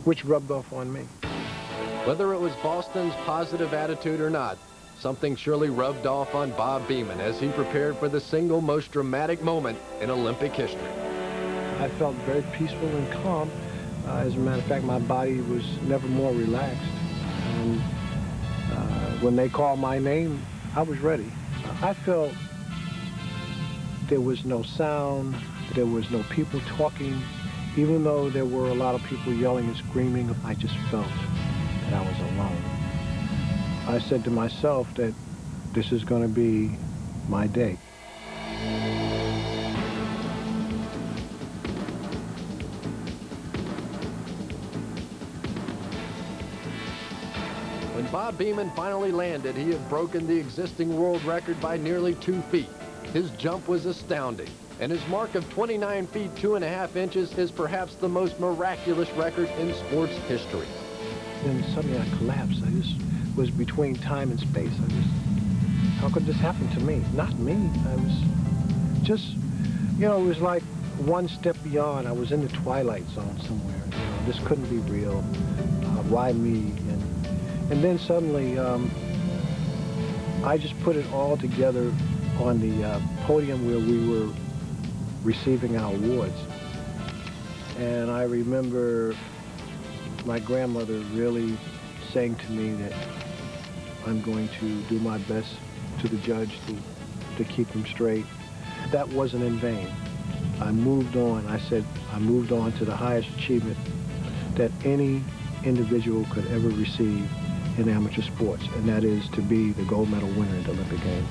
which rubbed off on me. Whether it was Boston's positive attitude or not, Something surely rubbed off on Bob Beamon as he prepared for the single most dramatic moment in Olympic history. I felt very peaceful and calm. As a matter of fact, my body was never more relaxed. And when they called my name, I was ready. I felt there was no sound, there was no people talking. Even though there were a lot of people yelling and screaming, I just felt that I was alone. I said to myself that this is going to be my day. When Bob Beamon finally landed, he had broken the existing world record by nearly 2 feet. His jump was astounding, and his mark of 29 feet 2.5 inches is perhaps the most miraculous record in sports history. Then suddenly I collapsed. I just was between time and space. How could this happen to me? Not me. I was just, you know, it was like one step beyond. I was in the twilight zone somewhere. You know, this couldn't be real. Why me? And then suddenly, I just put it all together on the podium where we were receiving our awards. And I remember my grandmother really saying to me that I'm going to do my best to the judge to keep him straight. That wasn't in vain. I moved on. I said I moved on to the highest achievement that any individual could ever receive in amateur sports, and that is to be the gold medal winner at the Olympic Games.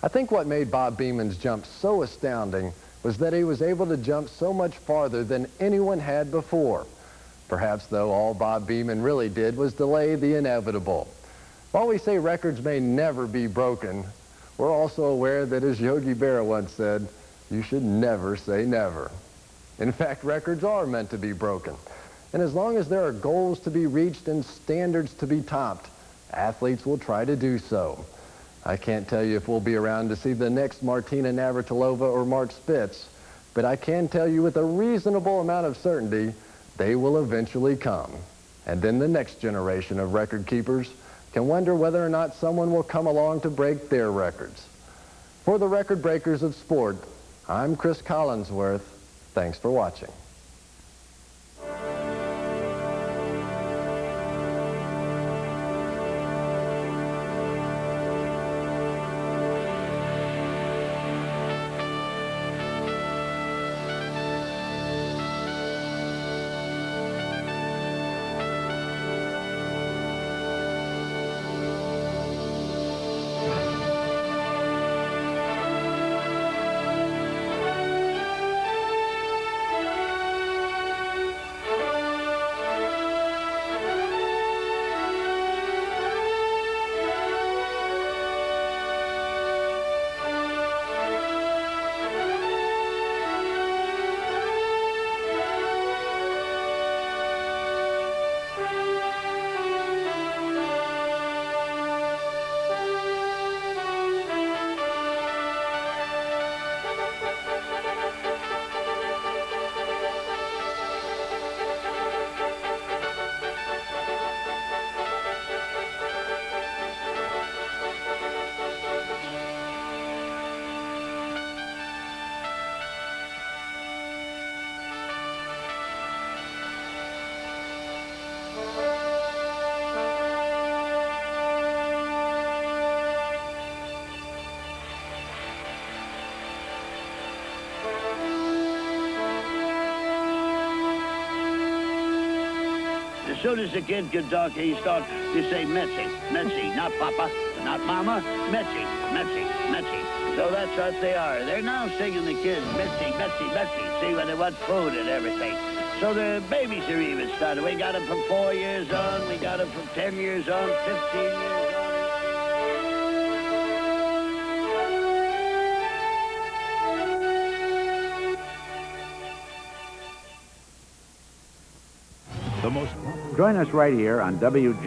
I think what made Bob Beamon's jump so astounding was that he was able to jump so much farther than anyone had before. Perhaps, though, all Bob Beamon really did was delay the inevitable. While we say records may never be broken, we're also aware that, as Yogi Berra once said, you should never say never. In fact, records are meant to be broken. And as long as there are goals to be reached and standards to be topped, athletes will try to do so. I can't tell you if we'll be around to see the next Martina Navratilova or Mark Spitz, but I can tell you with a reasonable amount of certainty, they will eventually come. And then the next generation of record keepers can wonder whether or not someone will come along to break their records. For the Record Breakers of Sport, I'm Chris Collinsworth. Thanks for watching. As soon as the kid can talk, he starts to say Metzi, Metzi, not Papa, not Mama, Metzi, Metzi, Metzi. So that's what they are. They're now singing the kids Metzi, Metzi, Metzi. See, when they want food and everything. So the babies are even started. We got them from 4 years on. We got them from 10 years on, 15 years on. Join us right here on WJ.